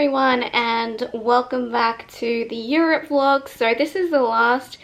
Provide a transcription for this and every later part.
everyone and welcome back to the Europe vlog. So this is the last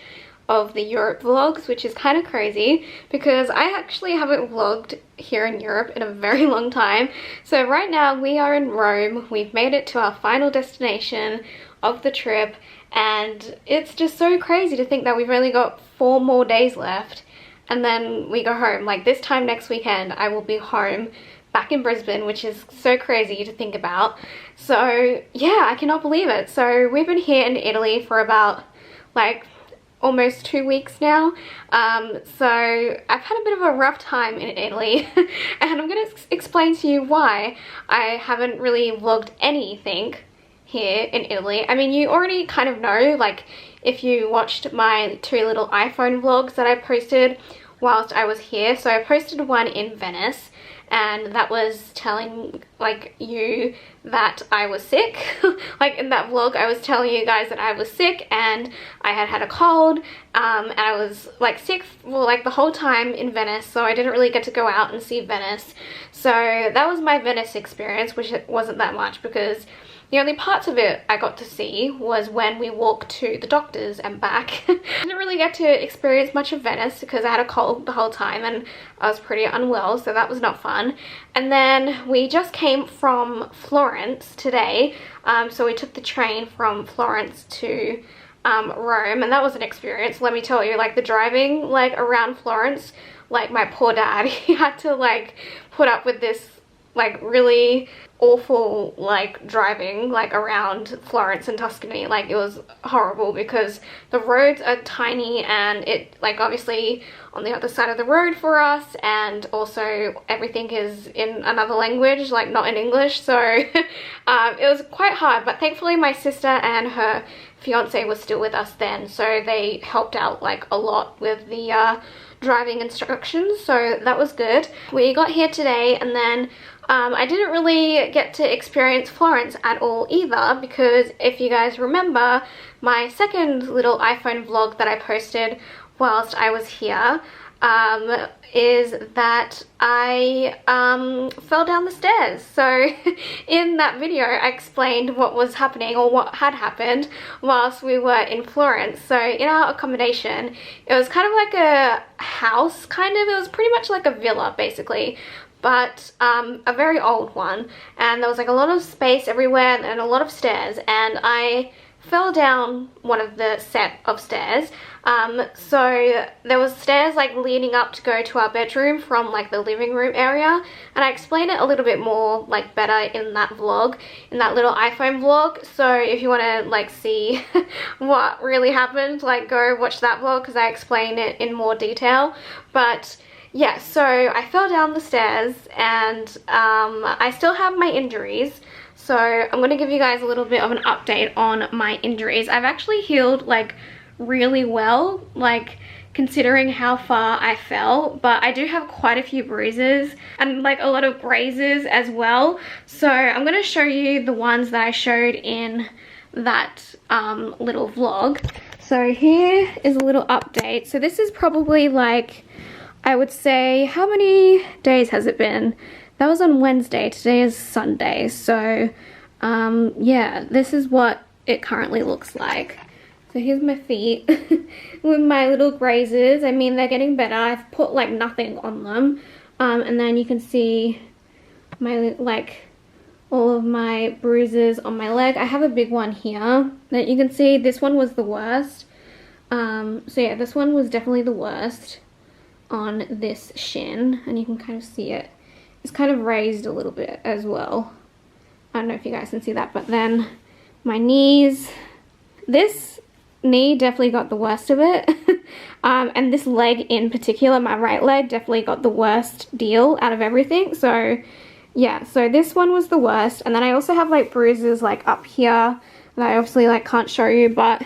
of the Europe vlogs, which is kind of crazy because I actually haven't vlogged here in Europe in a very long time. So right now we are in Rome. We've made it to our final destination of the trip and it's just so crazy to think that we've only got 4 more days left and then we go home. Like this time next weekend I will be home back in Brisbane, which is so crazy to think about. So yeah, I cannot believe it. So we've been here in Italy for about like almost 2 weeks now. So I've had a bit of a rough time in Italy and I'm going to explain to you why I haven't really vlogged anything here in Italy. I mean, you already kind of know, like if you watched my 2 little iPhone vlogs that I posted whilst I was here. So I posted one in Venice and that was telling like you that I was sick. Like in that vlog I was telling you guys that I was sick and I had a cold and I was like sick for like the whole time in Venice, so I didn't really get to go out and see Venice. So that was my Venice experience, which it wasn't that much because the only parts of it I got to see was when we walked to the doctors and back. I didn't really get to experience much of Venice because I had a cold the whole time and I was pretty unwell, so that was not fun. And then we just came from Florence today, so we took the train from Florence to Rome, and that was an experience, let me tell you. Like the driving like around Florence, like my poor dad, he had to like put up with this like really awful like driving like around Florence and Tuscany. Like it was horrible because the roads are tiny and it like obviously on the other side of the road for us, and also everything is in another language, like not in English. So it was quite hard, but thankfully my sister and her fiance was still with us then, so they helped out like a lot with the driving instructions, so that was good. We got here today and then I didn't really get to experience Florence at all either, because if you guys remember my second little iPhone vlog that I posted whilst I was here is that I fell down the stairs. So in that video I explained what was happening, or what had happened whilst we were in Florence. So in our accommodation, it was kind of like a house, it was pretty much like a villa basically, but a very old one, and there was like a lot of space everywhere and a lot of stairs, and I fell down one of the set of stairs. So there was stairs like leading up to go to our bedroom from like the living room area, and I explained it a little bit more like better in that vlog, in that little iPhone vlog. So if you want to like see what really happened, like go watch that vlog because I explain it in more detail. But yeah, so I fell down the stairs and I still have my injuries. So I'm going to give you guys a little bit of an update on my injuries. I've actually healed like really well, like considering how far I fell, but I do have quite a few bruises and like a lot of grazes as well. So I'm going to show you the ones that I showed in that little vlog. So here is a little update. So this is probably like, I would say, how many days has it been? That was on Wednesday, today is Sunday. So yeah, this is what it currently looks like. So here's my feet with my little grazes. I mean, they're getting better. I've put like nothing on them. And then you can see my like all of my bruises on my leg. I have a big one here that you can see. This one was the worst. So yeah, this one was definitely the worst on this shin, and you can kind of see it. It's kind of raised a little bit as well. I don't know if you guys can see that, but then my knees, this knee definitely got the worst of it. And this leg in particular, my right leg, definitely got the worst deal out of everything. So yeah, so this one was the worst. And then I also have like bruises like up here that I obviously like can't show you, but,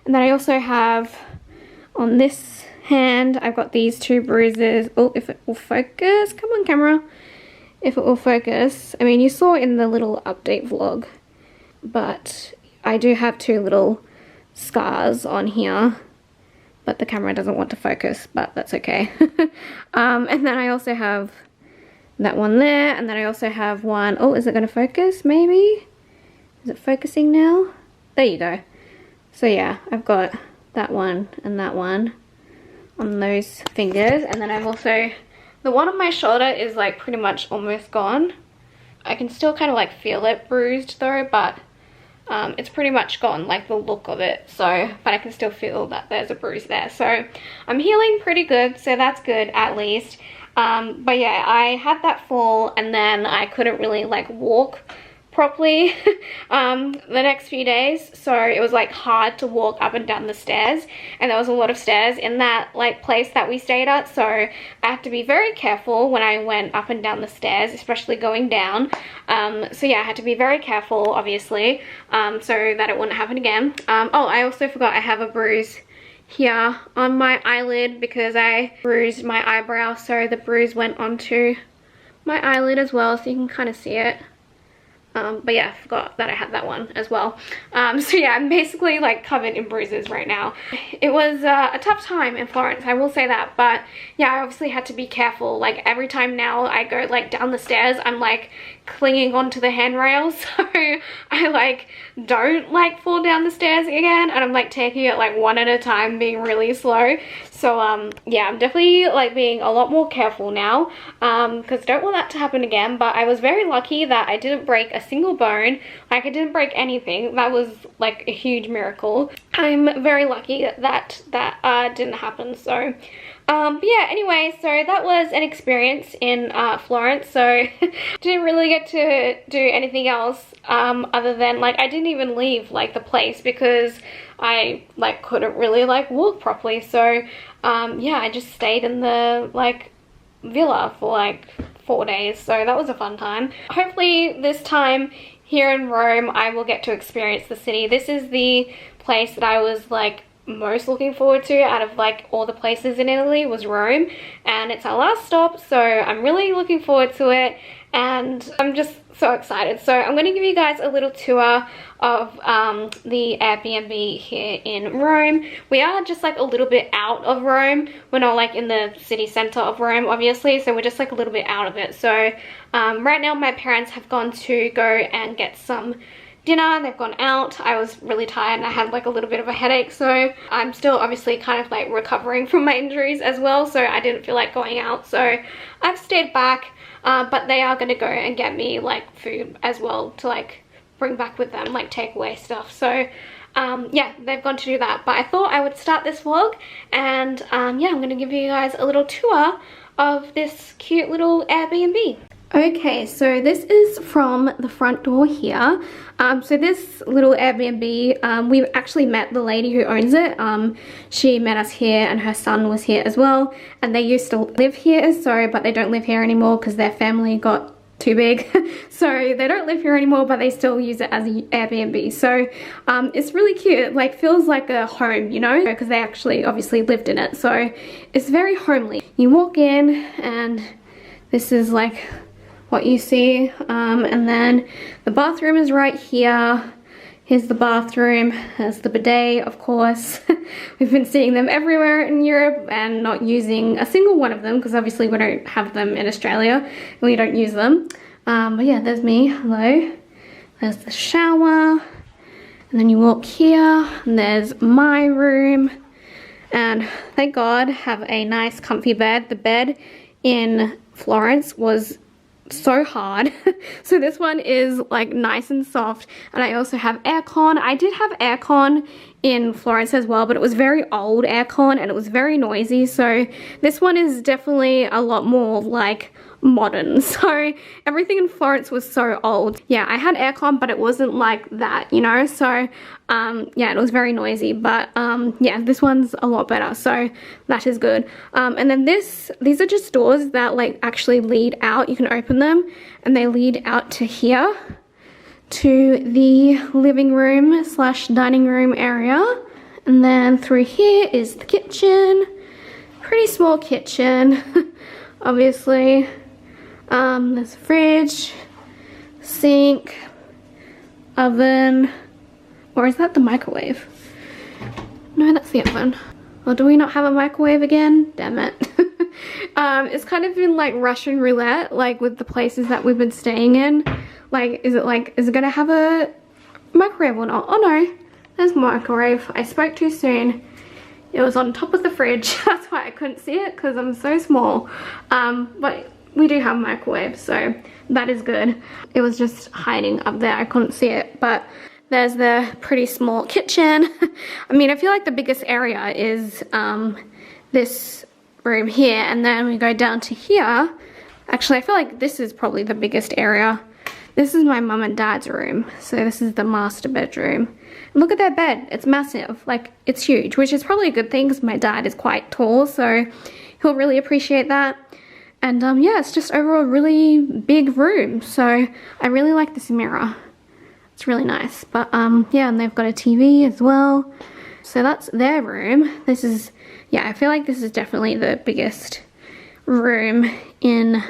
and then I also have on this hand, I've got these 2 bruises. Oh, if it will focus, come on camera. If it will focus. I mean, you saw in the little update vlog, but I do have 2 little scars on here, but the camera doesn't want to focus, but that's okay. And then I also have that one there, and then I also have one, oh, is it going to focus maybe? Is it focusing now? There you go. So yeah, I've got that one and that one on those fingers, and then I've also, the one on my shoulder is like pretty much almost gone. I can still kind of like feel it bruised though, but it's pretty much gone, like the look of it. So, but I can still feel that there's a bruise there. So I'm healing pretty good, so that's good at least. But yeah, I had that fall and then I couldn't really like walk properly the next few days, so it was like hard to walk up and down the stairs, and there was a lot of stairs in that like place that we stayed at, so I had to be very careful when I went up and down the stairs, especially going down. So yeah, I had to be very careful obviously, so that it wouldn't happen again. Oh, I also forgot I have a bruise here on my eyelid because I bruised my eyebrow, so the bruise went onto my eyelid as well, so you can kind of see it. But yeah, I forgot that I had that one as well. So yeah, I'm basically like covered in bruises right now. It was a tough time in Florence, I will say that, but yeah, I obviously had to be careful. Like every time now I go like down the stairs, I'm like clinging onto the handrails, so I like don't like fall down the stairs again, and I'm like taking it like one at a time, being really slow. So yeah, I'm definitely like being a lot more careful now, because I don't want that to happen again. But I was very lucky that I didn't break a single bone. Like I didn't break anything. That was like a huge miracle. I'm very lucky that that didn't happen. So but yeah, anyway, so that was an experience in Florence. So didn't really get to do anything else other than like I didn't even leave like the place because I like couldn't really like walk properly. So yeah, I just stayed in the like villa for like 4 days, so that was a fun time. Hopefully this time here in Rome I will get to experience the city. This is the place that I was like most looking forward to out of like all the places in Italy, was Rome, and it's our last stop, so I'm really looking forward to it and I'm just so excited. So I'm going to give you guys a little tour of the Airbnb here in Rome. We are just like a little bit out of Rome. We're not like in the city center of Rome obviously, so we're just like a little bit out of it. So right now my parents have gone to go and get some dinner. They've gone out. I was really tired and I had like a little bit of a headache, so I'm still obviously kind of like recovering from my injuries as well, so I didn't feel like going out, so I've stayed back. But they are going to go and get me like food as well to like bring back with them, like takeaway stuff. So yeah, they've gone to do that, but I thought I would start this vlog and yeah, I'm going to give you guys a little tour of this cute little Airbnb. Okay, so this is from the front door here. So this little Airbnb, we actually met the lady who owns it. She met us here and her son was here as well, and they used to live here, so but they don't live here anymore because their family got too big. So they don't live here anymore, but they still use it as an Airbnb. So it's really cute. It like feels like a home, you know, because they actually obviously lived in it. So it's very homely. You walk in and this is like what you see, and then the bathroom is right here. Here's the bathroom. There's the bidet, of course. We've been seeing them everywhere in Europe and not using a single one of them because obviously we don't have them in Australia and we don't use them. But yeah, there's me. Hello. There's the shower, and then you walk here and there's my room, and thank God have a nice comfy bed. The bed in Florence was so hard. So this one is like nice and soft, and I also have aircon. I did have aircon in Florence as well, but it was very old aircon and it was very noisy, so this one is definitely a lot more like modern. So everything in Florence was so old. Yeah, I had aircon, but it wasn't like that, you know, so yeah, it was very noisy, but yeah, this one's a lot better, so that is good. And then these are just doors that like actually lead out. You can open them and they lead out to here, to the living room slash dining room area, and then through here is the kitchen. Pretty small kitchen. Obviously there's a fridge, sink, oven, or is that the microwave? No, that's the oven. Or do we not have a microwave again? Damn it. It's kind of been like Russian roulette, like with the places that we've been staying in. Like, is it gonna have a microwave or not. Oh no, there's my microwave. I spoke too soon. It was on top of the fridge. That's why I couldn't see it, because I'm so small. But we do have a microwave, so that is good. It was just hiding up there. I couldn't see it, but there's the pretty small kitchen. I mean, I feel like the biggest area is this room here, and then we go down to here. Actually, I feel like this is probably the biggest area. This is my mum and dad's room, so this is the master bedroom. Look at their bed, it's massive, like it's huge, which is probably a good thing because my dad is quite tall, so he'll really appreciate that. And yeah, it's just overall a really big room, so I really like this mirror. It's really nice. But yeah, and they've got a TV as well. So that's their room. This is, yeah, I feel like this is definitely the biggest room in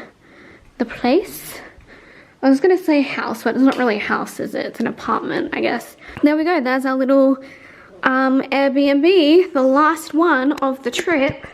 the place. I was gonna say house, but it's not really a house, is it? It's an apartment, I guess. There we go, there's our little Airbnb, the last one of the trip,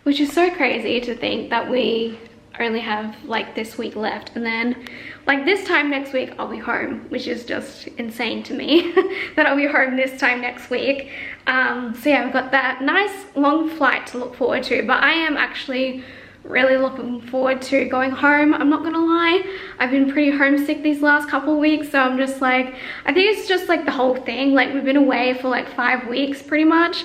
which is so crazy to think that we only have like this week left, and then like this time next week I'll be home, which is just insane to me that I'll be home this time next week. So yeah, we've got that nice long flight to look forward to, but I am actually really looking forward to going home. I'm not gonna lie, I've been pretty homesick these last couple of weeks, so I'm just like, I think it's just like the whole thing, like we've been away for like 5 weeks pretty much,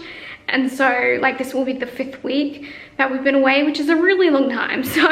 and so like this will be the 5th week that we've been away, which is a really long time. So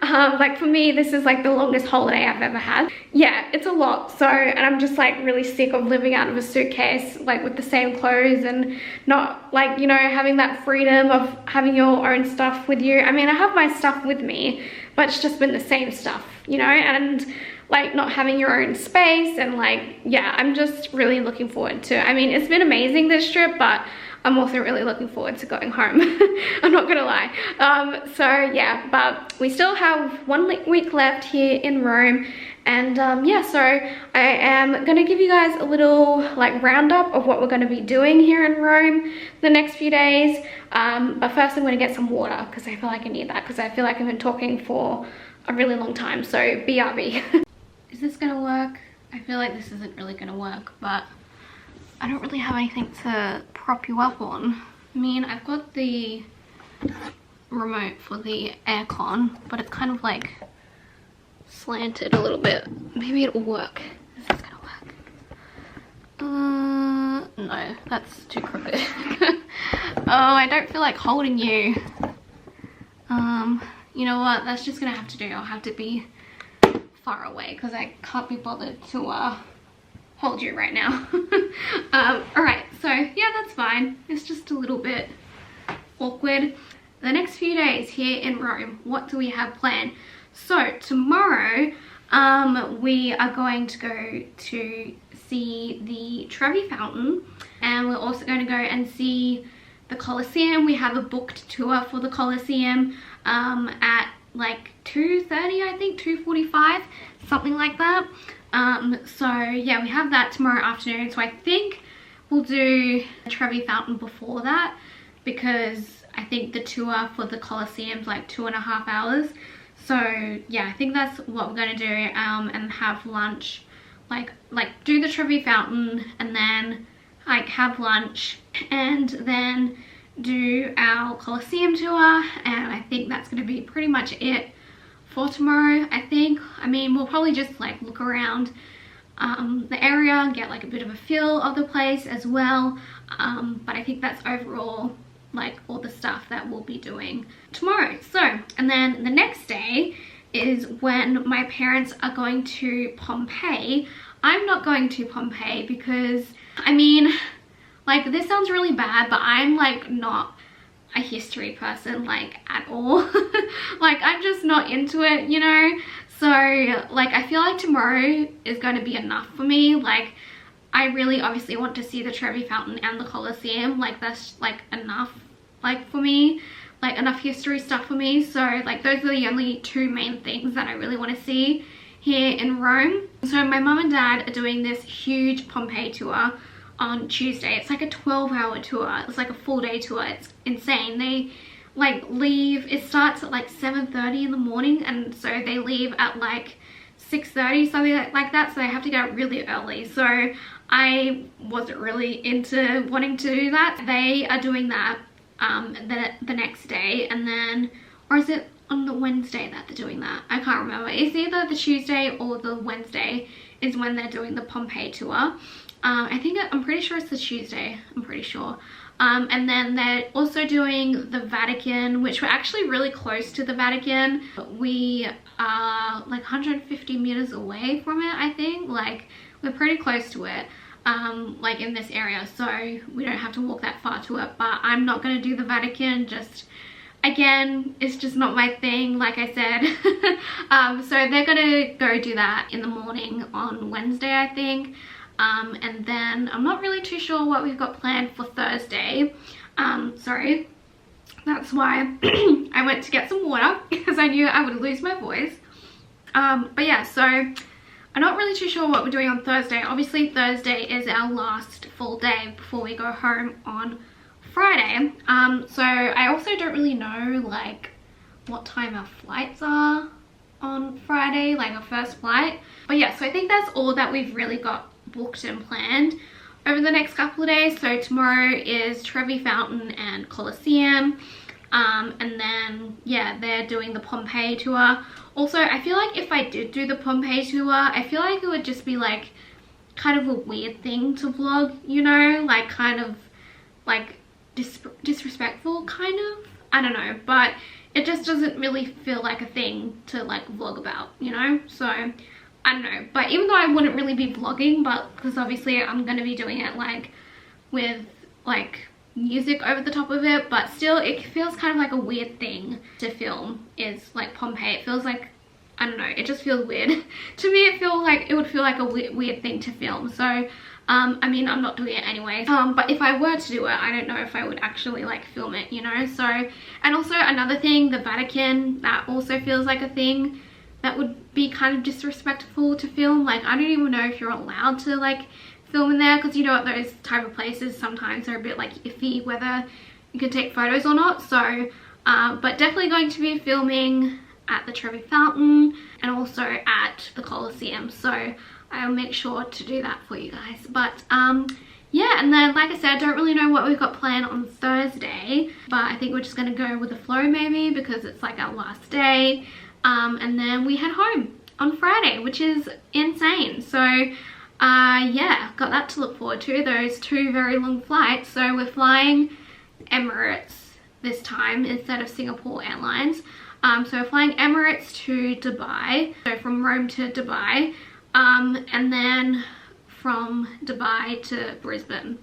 like for me, this is like the longest holiday I've ever had. Yeah, it's a lot. So, and I'm just like really sick of living out of a suitcase, like with the same clothes, and not like, you know, having that freedom of having your own stuff with you. I mean, I have my stuff with me, but it's just been the same stuff, you know, and like not having your own space, and like, yeah, I'm just really looking forward to, I mean, it's been amazing this trip, but I'm also really looking forward to going home. I'm not gonna lie. So yeah, but we still have 1 week left here in Rome, and yeah, so I am gonna give you guys a little like roundup of what we're gonna be doing here in Rome the next few days. But first I'm gonna get some water, because I feel like I need that, because I feel like I've been talking for a really long time, so BRB. Is this gonna work? I feel like this isn't really gonna work, but I don't really have anything to prop you up on. I mean, I've got the remote for the aircon, but it's kind of like slanted a little bit. Maybe it'll work. Is this gonna work? No, that's too crooked. Oh, I don't feel like holding you. You know what? That's just gonna have to do. I'll have to be far away, because I can't be bothered to hold you right now. Alright, so yeah, that's fine. It's just a little bit awkward. The next few days here in Rome, what do we have planned? So tomorrow we are going to go to see the Trevi fountain, and we're also going to go and see the Colosseum. We have a booked tour for the Colosseum at like 2:30, I think, 2:45, something like that. So yeah, we have that tomorrow afternoon, so I think we'll do the Trevi fountain before that, because I think the tour for the Colosseum's like 2.5 hours. So yeah, I think that's what we're gonna do, and have lunch, like do the Trevi fountain, and then like have lunch, and then do our Colosseum tour, and I think that's gonna be pretty much it for tomorrow, I think. I mean, we'll probably just like look around the area and get like a bit of a feel of the place as well, but I think that's overall like all the stuff that we'll be doing tomorrow. So, and then the next day is when my parents are going to Pompeii. I'm not going to Pompeii because, I mean, like, this sounds really bad, but I'm like not a history person like at all. Like, I'm just not into it, you know. So like, I feel like tomorrow is going to be enough for me. Like, I really obviously want to see the Trevi fountain and the Colosseum. Like, that's like enough, like, for me, like enough history stuff for me. So like, those are the only two main things that I really want to see here in Rome. So my mum and dad are doing this huge Pompeii tour on Tuesday. It's like a 12-hour tour. It's like a full day tour. It's insane. They like leave, it starts at like 7:30 in the morning, and so they leave at like 6:30, something like that, so they have to get up really early. So I wasn't really into wanting to do that. They are doing that the next day, and then, or is it on the Wednesday that they're doing that? I can't remember. It's either the Tuesday or the Wednesday is when they're doing the Pompeii tour. I'm pretty sure it's the Tuesday, I'm pretty sure. And then they're also doing the Vatican, which we're actually really close to the Vatican. We are like 150 meters away from it, I think. Like, we're pretty close to it, like in this area, so we don't have to walk that far to it. But I'm not going to do the Vatican, just, again, it's just not my thing, like I said. So they're going to go do that in the morning on Wednesday, I think. And then I'm not really too sure what we've got planned for Thursday. Sorry, that's why I went to get some water, because I knew I would lose my voice. But yeah, so I'm not really too sure what we're doing on Thursday. Obviously Thursday is our last full day before we go home on Friday. So I also don't really know like what time our flights are on Friday, like our first flight. But yeah, so I think that's all that we've really got booked and planned over the next couple of days. So tomorrow is Trevi Fountain and Colosseum, and then yeah, they're doing the Pompeii tour. Also, I feel like if I did do the Pompeii tour, I feel like it would just be like kind of a weird thing to vlog, you know, like kind of like disrespectful kind of, I don't know, but it just doesn't really feel like a thing to like vlog about, you know. So I don't know, but even though I wouldn't really be vlogging, but because obviously I'm going to be doing it like with like music over the top of it, but still it feels kind of like a weird thing to film, is like Pompeii. It feels like, I don't know, it just feels weird. To me it would feel like a weird thing to film. So I mean, I'm not doing it anyway, but if I were to do it, I don't know if I would actually like film it, you know. So, and also another thing, the Vatican, that also feels like a thing that would be kind of disrespectful to film. Like, I don't even know if you're allowed to like film in there, because you know, those type of places sometimes are a bit like iffy whether you can take photos or not. So but definitely going to be filming at the Trevi Fountain and also at the Colosseum, so I'll make sure to do that for you guys. But yeah, and then like I said, I don't really know what we've got planned on Thursday, but I think we're just gonna go with the flow maybe, because it's like our last day. And then we head home on Friday, which is insane. So yeah, got that to look forward to, those 2 very long flights. So we're flying Emirates this time instead of Singapore Airlines. So we're flying Emirates to Dubai, so from Rome to Dubai, and then from Dubai to Brisbane.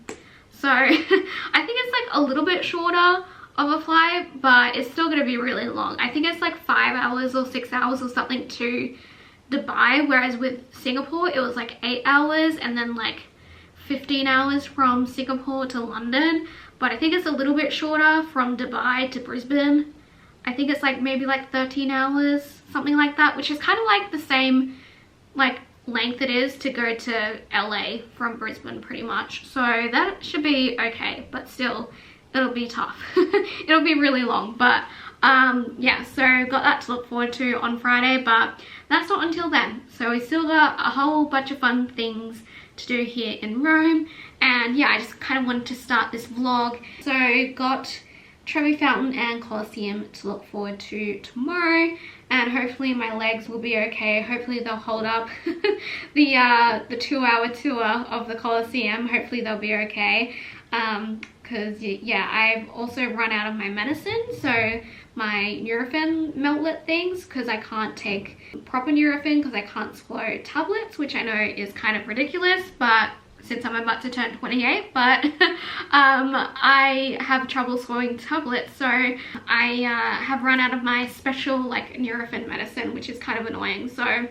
So I think it's like a little bit shorter of a flight, but it's still going to be really long. I think it's like 5 hours or 6 hours or something to Dubai, whereas with Singapore it was like 8 hours and then like 15 hours from Singapore to London. But I think it's a little bit shorter from Dubai to Brisbane. I think it's like maybe like 13 hours, something like that, which is kind of like the same like length it is to go to LA from Brisbane pretty much. So that should be okay, but still it'll be tough. It'll be really long, but yeah, so got that to look forward to on Friday, but that's not until then. So we still got a whole bunch of fun things to do here in Rome. And yeah, I just kind of wanted to start this vlog. So got Trevi Fountain and Colosseum to look forward to tomorrow, and hopefully my legs will be okay. Hopefully they'll hold up the 2-hour tour of the Colosseum. Hopefully they'll be okay, because yeah, I've also run out of my medicine, so my Nurofen meltlet things, because I can't take proper Nurofen because I can't swallow tablets, which I know is kind of ridiculous, but since I'm about to turn 28, but I have trouble swallowing tablets, so I have run out of my special like Nurofen medicine, which is kind of annoying. So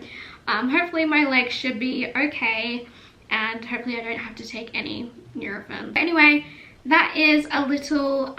hopefully my legs should be okay, and hopefully I don't have to take any Nurofen. But anyway, that is a little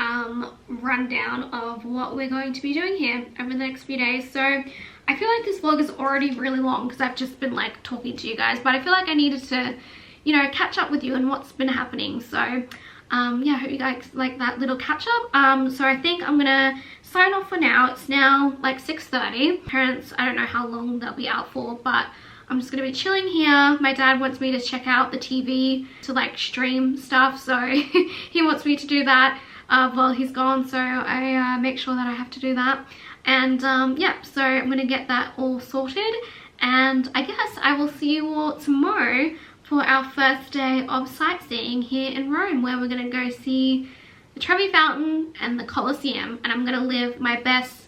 rundown of what we're going to be doing here over the next few days. So I feel like this vlog is already really long because I've just been like talking to you guys, but I feel like I needed to, you know, catch up with you and what's been happening. So yeah, I hope you guys like that little catch up. So I think I'm gonna sign off for now. It's now like 6:30. Parents, I don't know how long they'll be out for, but I'm just gonna be chilling here. My dad wants me to check out the TV to like stream stuff, so he wants me to do that while he's gone, so I make sure that I have to do that. And yeah, so I'm gonna get that all sorted, and I guess I will see you all tomorrow for our first day of sightseeing here in Rome, where we're gonna go see the Trevi Fountain and the Colosseum, and I'm gonna live my best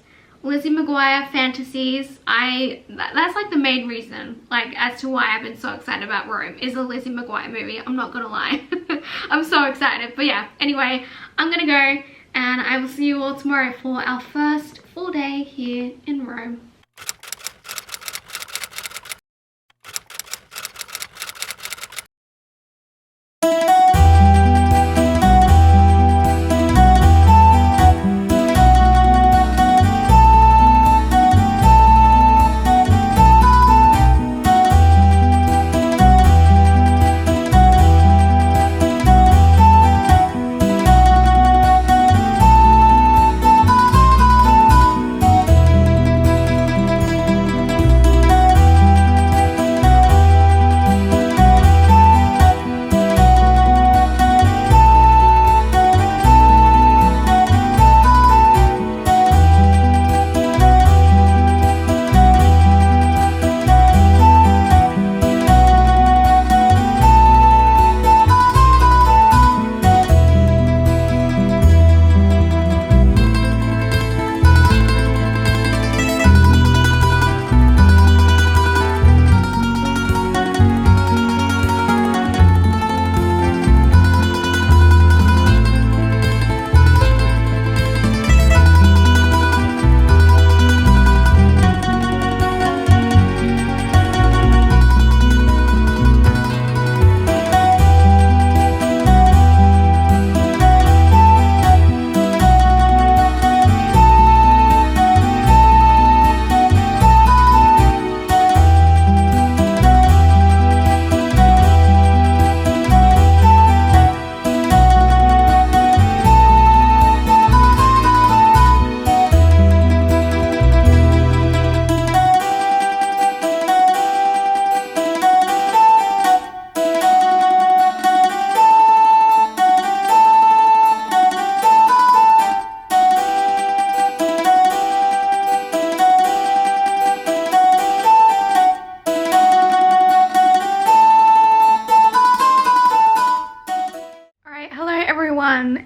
Lizzie McGuire fantasies. That's like the main reason, like, as to why I've been so excited about Rome, is the Lizzie McGuire movie. I'm not gonna lie. I'm so excited. But yeah, anyway, I'm gonna go, and I will see you all tomorrow for our first full day here in Rome.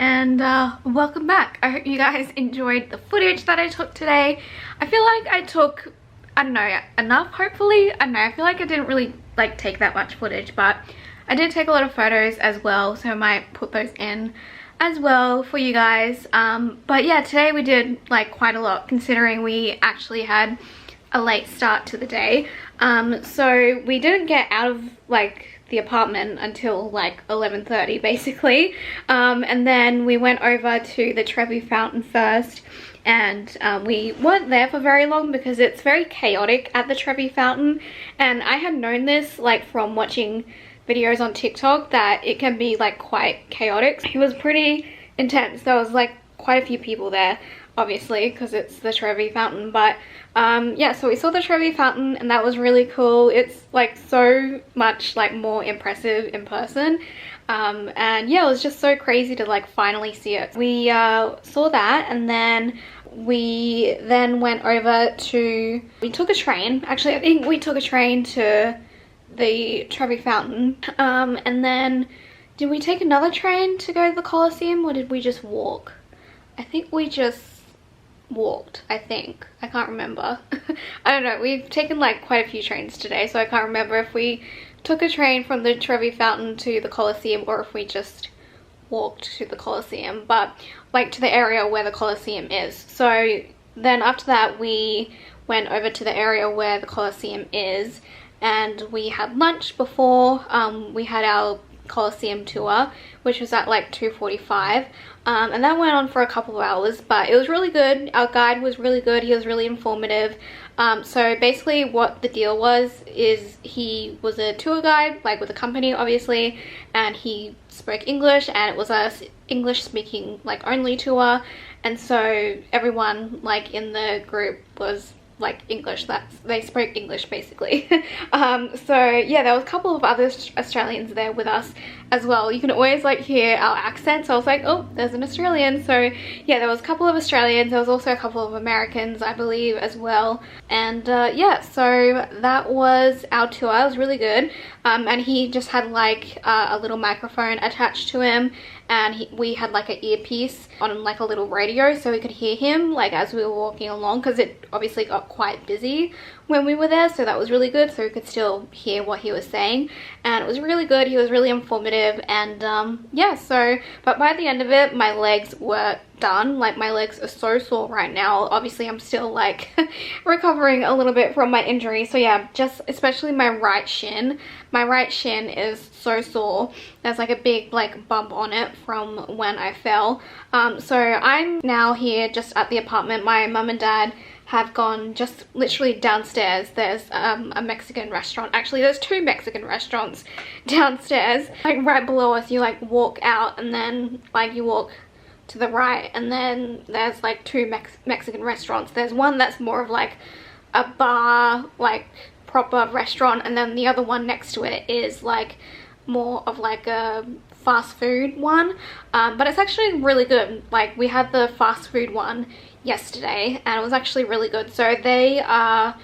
And welcome back. I hope you guys enjoyed the footage that I took today. I feel like I took, I don't know, enough, hopefully. I don't know, I feel like I didn't really like take that much footage, but I did take a lot of photos as well, so I might put those in as well for you guys. But yeah, today we did like quite a lot, considering we actually had a late start to the day. So we didn't get out of like the apartment until like 11:30 basically, and then we went over to the Trevi Fountain first, and we weren't there for very long because it's very chaotic at the Trevi Fountain, and I had known this like from watching videos on TikTok that it can be like quite chaotic. It was pretty intense. There was like quite a few people there, obviously, because it's the Trevi Fountain. But yeah, so we saw the Trevi Fountain, and that was really cool. It's like so much like more impressive in person, and yeah, it was just so crazy to like finally see it. We saw that, and then we went over to, we took a train. Actually, I think we took a train to the Trevi Fountain, and then did we take another train to go to the Colosseum, or did we just walk? I think we just walked, I think. I can't remember. I don't know, we've taken like quite a few trains today, so I can't remember if we took a train from the Trevi Fountain to the Colosseum or if we just walked to the Colosseum, but like to the area where the Colosseum is. So then after that we went over to the area where the Colosseum is, and we had lunch before we had our Colosseum tour, which was at like 2:45, and that went on for a couple of hours, but it was really good. Our guide was really good. He was really informative. So basically what the deal was is he was a tour guide, like with a company obviously, and he spoke English, and it was a English speaking like only tour, and so everyone like in the group was like English, they spoke English basically. So yeah, there was a couple of other Australians there with us as well. You can always like hear our accents, so I was like, oh, there's an Australian. So yeah, there was a couple of Australians, there was also a couple of Americans I believe as well. And yeah, so that was our tour. It was really good. And he just had like a little microphone attached to him, and we had like an earpiece on like a little radio so we could hear him like as we were walking along, because it obviously got quite busy when we were there, so that was really good, so we could still hear what he was saying, and it was really good. He was really informative. And yeah, so but by the end of it my legs were done. Like my legs are so sore right now. Obviously I'm still like recovering a little bit from my injury, so yeah, just especially my right shin is so sore. There's like a big like bump on it from when I fell. So I'm now here just at the apartment. My mum and dad have gone just literally downstairs. There's a Mexican restaurant. Actually, there's 2 Mexican restaurants downstairs. Like right below us, you like walk out and then like you walk to the right, and then there's like 2 Mexican restaurants. There's one that's more of like a bar, like proper restaurant, and then the other one next to it is like more of like a fast food one. But it's actually really good. Like we had the fast food one yesterday and it was actually really good. So they are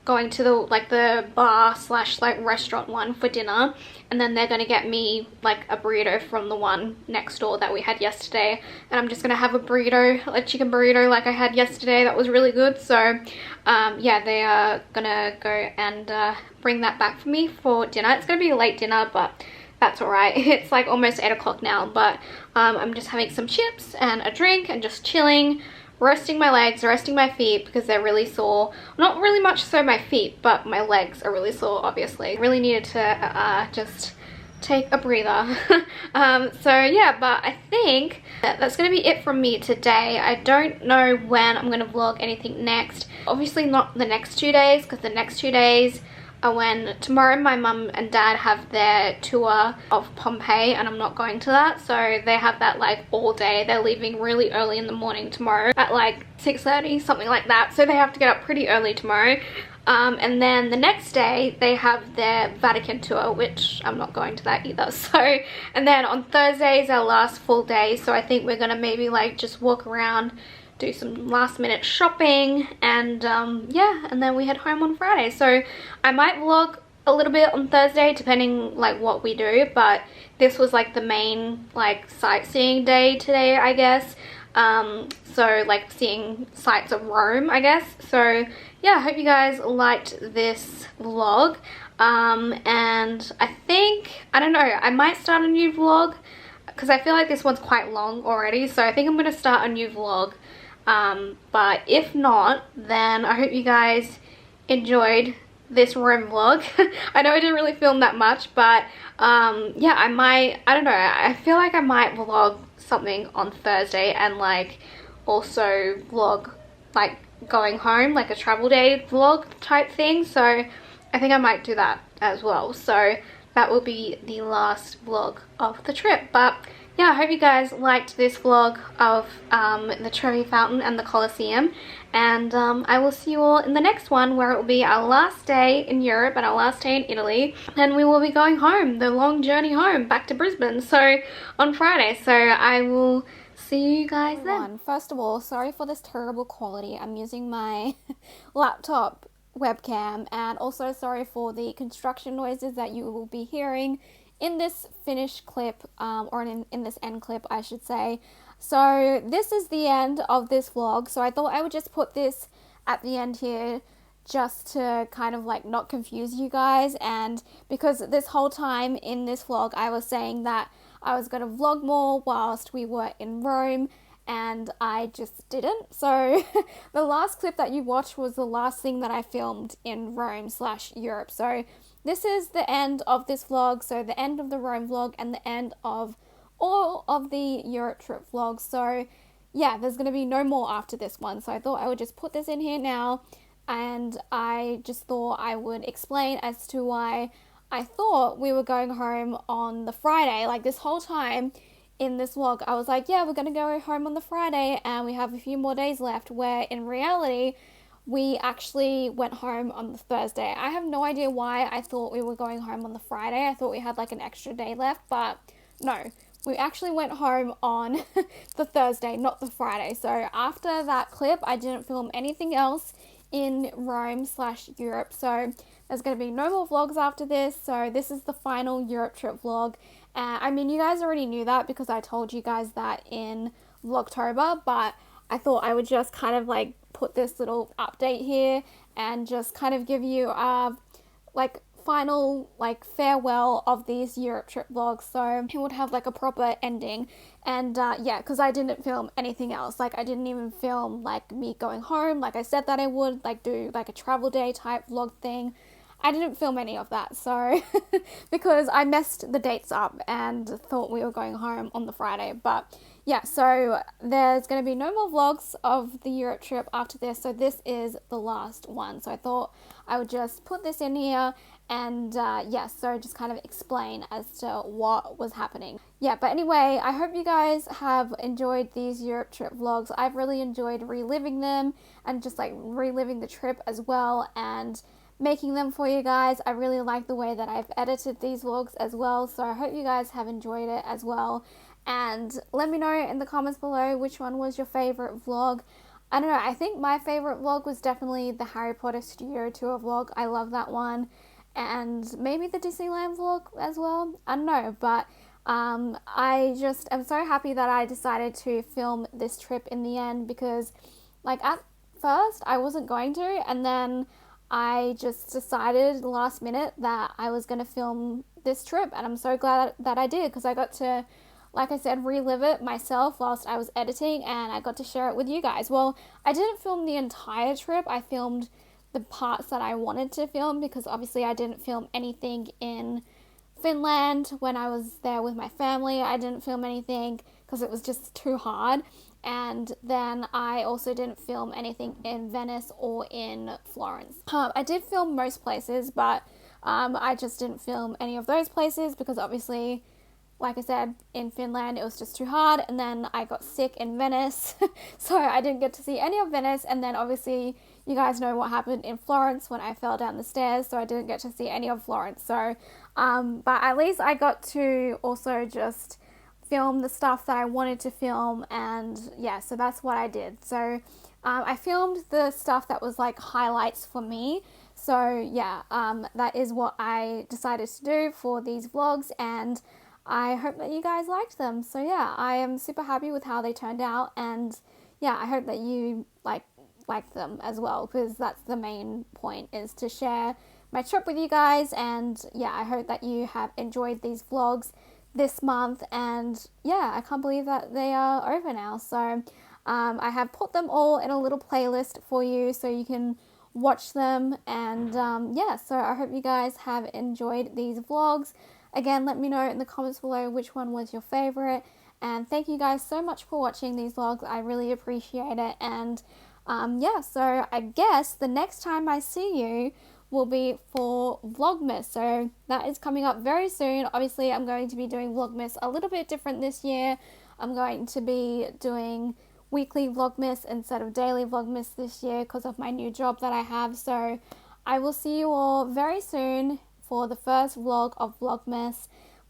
going to the bar slash like restaurant one for dinner, and then they're gonna get me like a burrito from the one next door that we had yesterday, and I'm just gonna have a burrito, a chicken burrito like I had yesterday. That was really good. So yeah, they are gonna go and bring that back for me for dinner. It's gonna be a late dinner, but that's all right. It's like almost 8 o'clock now, but I'm just having some chips and a drink and just chilling, resting my legs, resting my feet because they're really sore. Not really much so my feet, but my legs are really sore, obviously. Really needed to just take a breather. So yeah, but I think that's gonna be it from me today. I don't know when I'm gonna vlog anything next. Obviously not the next 2 days, because the next 2 days are when tomorrow my mum and dad have their tour of Pompeii, and I'm not going to that. So they have that like all day. They're leaving really early in the morning tomorrow at like 6:30, something like that. So they have to get up pretty early tomorrow. And then the next day they have their Vatican tour, which I'm not going to that either. So, and then on Thursday is our last full day, so I think we're gonna maybe like just walk around, do some last minute shopping, and yeah, and then we head home on Friday. So I might vlog a little bit on Thursday depending like what we do, but this was like the main like sightseeing day today, I guess. So like seeing sights of Rome, I guess. So yeah, I hope you guys liked this vlog. And I think, I don't know, I might start a new vlog because I feel like this one's quite long already. So I think I'm going to start a new vlog. But if not, then I hope you guys enjoyed this Rome vlog. I know I didn't really film that much, but yeah, I don't know, I feel like I might vlog something on Thursday and like also vlog like going home, like a travel day vlog type thing. So I think I might do that as well. So that will be the last vlog of the trip. But yeah, I hope you guys liked this vlog of the Trevi Fountain and the Colosseum, and I will see you all in the next one, where it will be our last day in Europe and our last day in Italy, and we will be going home, the long journey home back to Brisbane, so on Friday. So I will see you guys then. First of all, sorry for this terrible quality. I'm using my laptop webcam, and also sorry for the construction noises that you will be hearing in this finished clip, or in this end clip, I should say. So this is the end of this vlog, so I thought I would just put this at the end here just to kind of like not confuse you guys, and because this whole time in this vlog I was saying that I was going to vlog more whilst we were in Rome, and I just didn't. So the last clip that you watched was the last thing that I filmed in Rome / Europe. So this is the end of this vlog, so the end of the Rome vlog and the end of all of the Europe trip vlogs. So yeah, there's going to be no more after this one. So I thought I would just put this in here now, and I just thought I would explain as to why I thought we were going home on the Friday. Like this whole time in this vlog, I was like, yeah, we're going to go home on the Friday and we have a few more days left, where in reality we actually went home on the Thursday. I have no idea why I thought we were going home on the Friday. I thought we had like an extra day left, but no. We actually went home on the Thursday, not the Friday. So after that clip, I didn't film anything else in Rome/Europe. So there's going to be no more vlogs after this. So this is the final Europe trip vlog. I mean, you guys already knew that because I told you guys that in Vlogtober, but I thought I would just kind of like put this little update here and just kind of give you like final like farewell of these Europe trip vlogs, so it would have like a proper ending. And yeah, because I didn't film anything else. Like I didn't even film like me going home like I said that I would, like do like a travel day type vlog thing. I didn't film any of that, so because I messed the dates up and thought we were going home on the Friday. But yeah, so there's going to be no more vlogs of the Europe trip after this, so this is the last one. So I thought I would just put this in here and yeah, so just kind of explain as to what was happening. Yeah, but anyway, I hope you guys have enjoyed these Europe trip vlogs. I've really enjoyed reliving them and just like reliving the trip as well and making them for you guys. I really like the way that I've edited these vlogs as well, so I hope you guys have enjoyed it as well. And let me know in the comments below which one was your favorite vlog. I don't know, I think my favorite vlog was definitely the Harry Potter Studio Tour vlog. I love that one. And maybe the Disneyland vlog as well. I don't know, but I just am so happy that I decided to film this trip in the end, because like at first I wasn't going to, and then I just decided last minute that I was going to film this trip, and I'm so glad that I did, because I got to, like I said, relive it myself whilst I was editing, and I got to share it with you guys. Well, I didn't film the entire trip. I filmed the parts that I wanted to film, because obviously I didn't film anything in Finland when I was there with my family. I didn't film anything because it was just too hard. And then I also didn't film anything in Venice or in Florence. I did film most places, but I just didn't film any of those places because obviously, like I said, in Finland it was just too hard, and then I got sick in Venice so I didn't get to see any of Venice. And then obviously you guys know what happened in Florence when I fell down the stairs, so I didn't get to see any of Florence. So but at least I got to also just film the stuff that I wanted to film, and yeah, so that's what I did. So I filmed the stuff that was like highlights for me. So yeah, that is what I decided to do for these vlogs, and I hope that you guys liked them. So yeah, I am super happy with how they turned out, and yeah, I hope that you like them as well, because that's the main point, is to share my trip with you guys. And yeah, I hope that you have enjoyed these vlogs this month, and yeah, I can't believe that they are over now. So I have put them all in a little playlist for you so you can watch them. And yeah, so I hope you guys have enjoyed these vlogs. Again, let me know in the comments below which one was your favorite, and thank you guys so much for watching these vlogs. I really appreciate it. And yeah, so I guess the next time I see you will be for Vlogmas, so that is coming up very soon. Obviously I'm going to be doing Vlogmas a little bit different this year. I'm going to be doing weekly Vlogmas instead of daily Vlogmas this year because of my new job that I have. So I will see you all very soon for the first vlog of Vlogmas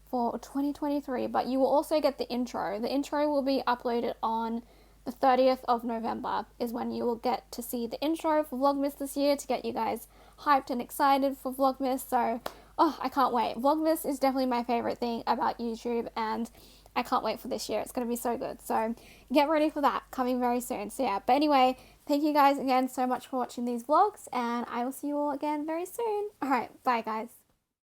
for 2023, but you will also get the intro. The intro will be uploaded on the 30th of November is when you will get to see the intro for Vlogmas this year, to get you guys hyped and excited for Vlogmas. So, oh, I can't wait. Vlogmas is definitely my favorite thing about YouTube, and I can't wait for this year. It's going to be so good. So get ready for that, coming very soon. So yeah, but anyway, thank you guys again so much for watching these vlogs, and I will see you all again very soon. All right, bye guys.